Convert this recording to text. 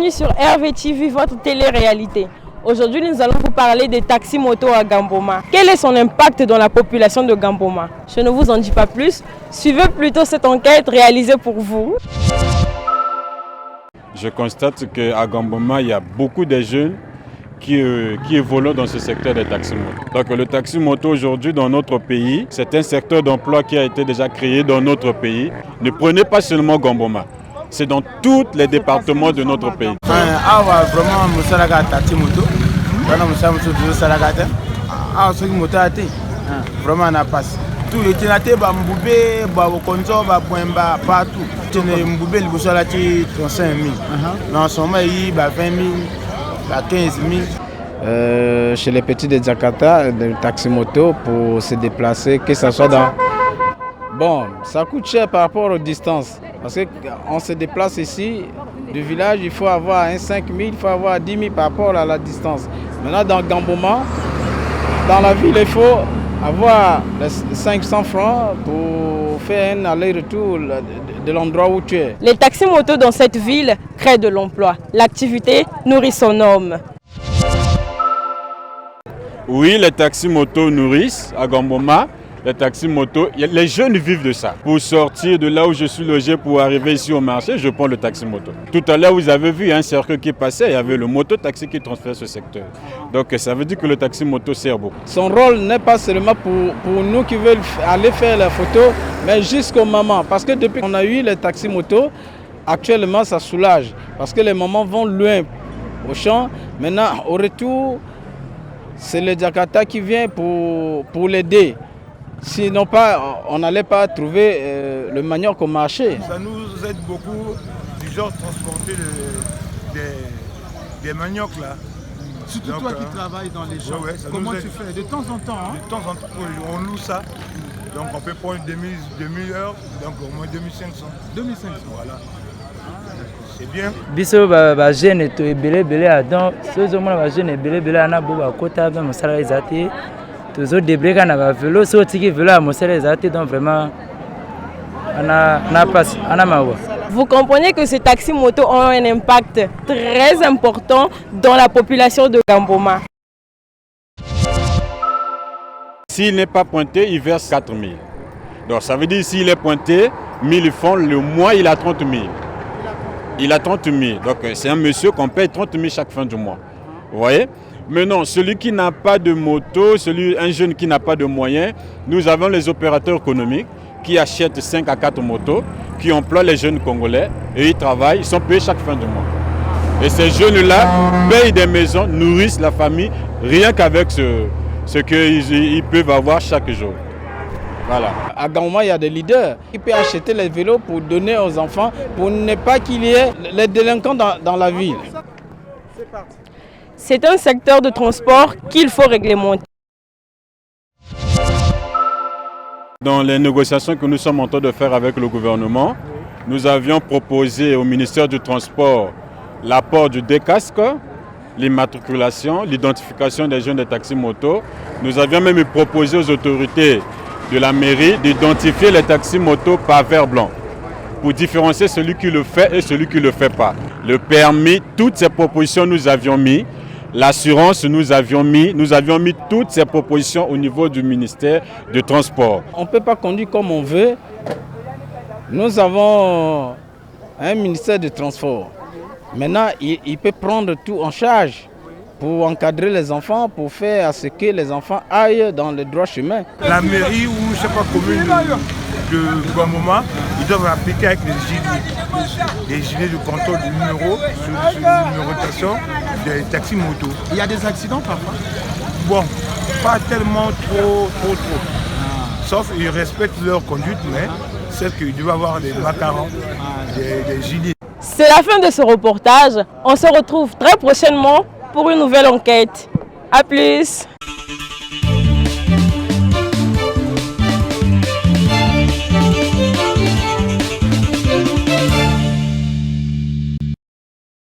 bienvenue sur RVTV, votre télé-réalité. Aujourd'hui, nous allons vous parler des taxis motos à Gamboma. Quel est son impact dans la population de Gamboma? Je ne vous en dis pas plus. Suivez plutôt cette enquête réalisée pour vous. Je constate qu'à Gamboma, il y a beaucoup de jeunes qui évoluent dans ce secteur des taxis motos. Donc le taxi moto aujourd'hui dans notre pays, c'est un secteur d'emploi qui a été déjà créé dans notre pays. Ne prenez pas seulement Gamboma, c'est dans tous les départements de notre pays. Vraiment on a passé. Tout le temps Mboubé, Konzo, partout. Mboubé le boussola qui 35 000. Dans son pays, 20 000, 15 000. Chez les petits de Jakarta, de taxi moto pour se déplacer, que ce soit dans... Bon, ça coûte cher par rapport aux distances. Parce qu'on se déplace ici, du village, il faut avoir un 5 000, il faut avoir 10 000 par rapport à la distance. Maintenant, dans Gamboma, dans la ville, il faut avoir 500 francs pour faire un aller-retour de l'endroit où tu es. Les taxis motos dans cette ville créent de l'emploi. L'activité nourrit son homme. Oui, les taxis motos nourrissent à Gamboma. Les taxis motos, les jeunes vivent de ça. Pour sortir de là où je suis logé, pour arriver ici au marché, je prends le taxi moto. Tout à l'heure, vous avez vu un cercle qui passait, il y avait le moto-taxi qui transfère ce secteur. Donc ça veut dire que le taxi moto sert beaucoup. Son rôle n'est pas seulement pour nous qui veulent aller faire la photo, mais jusqu'aux mamans. Parce que depuis qu'on a eu les taxis motos, actuellement ça soulage. Parce que les mamans vont loin au champ. Maintenant, au retour, c'est le Jakarta qui vient pour l'aider. Sinon pas, on n'allait pas trouver le manioc au marché. Ça nous aide beaucoup, du genre transporter des maniocs là. Surtout donc, toi qui travailles dans les champs, comment tu fais? De temps en temps, De temps en temps, on loue ça. Donc on peut prendre une demi-heure, donc au moins 2500. 2500, voilà. C'est bien. Biso ba jeune to ebele donc sozo mona ba jeune ebele ana bo ba kota ba mosala ezati. Toujours débrouiller quand on a vélo, c'est aussi que vélo à Mossel les donc vraiment on a ma voix. Vous comprenez que ces taxis motos ont un impact très important dans la population de Gamboma. S'il n'est pas pointé, il verse 4 000. Donc ça veut dire s'il est pointé, 1000 francs, le mois il a 30 000. Il a 30 000. Donc c'est un monsieur qu'on paye 30 000 chaque fin du mois. Vous voyez? Mais non, celui qui n'a pas de moto, un jeune qui n'a pas de moyens, nous avons les opérateurs économiques qui achètent 5 à 4 motos, qui emploient les jeunes Congolais et ils travaillent, ils sont payés chaque fin du mois. Et ces jeunes-là payent des maisons, nourrissent la famille, rien qu'avec ce qu'ils peuvent avoir chaque jour. Voilà. À Gamboma, il y a des leaders qui peuvent acheter les vélos pour donner aux enfants, pour ne pas qu'il y ait les délinquants dans la ville. C'est parti. C'est un secteur de transport qu'il faut réglementer. Dans les négociations que nous sommes en train de faire avec le gouvernement, nous avions proposé au ministère du Transport l'apport du décasque, l'immatriculation, l'identification des jeunes des taxis motos. Nous avions même proposé aux autorités de la mairie d'identifier les taxis motos par vert blanc pour différencier celui qui le fait et celui qui ne le fait pas. Le permis, toutes ces propositions nous avions mis. L'assurance, nous avions mis toutes ces propositions au niveau du ministère du Transport. On ne peut pas conduire comme on veut. Nous avons un ministère du Transport. Maintenant, il peut prendre tout en charge pour encadrer les enfants, pour faire à ce que les enfants aillent dans le droit chemin. La mairie ou je ne sais pas commune de Gamboma, ils doivent appliquer avec les gilets de contrôle du numéro, sur numérotation des taxis motos. Il y a des accidents parfois? Bon, pas tellement trop. Sauf qu'ils respectent leur conduite, mais c'est qu'ils doivent avoir des macarons, des gilets. C'est la fin de ce reportage. On se retrouve très prochainement pour une nouvelle enquête. A plus.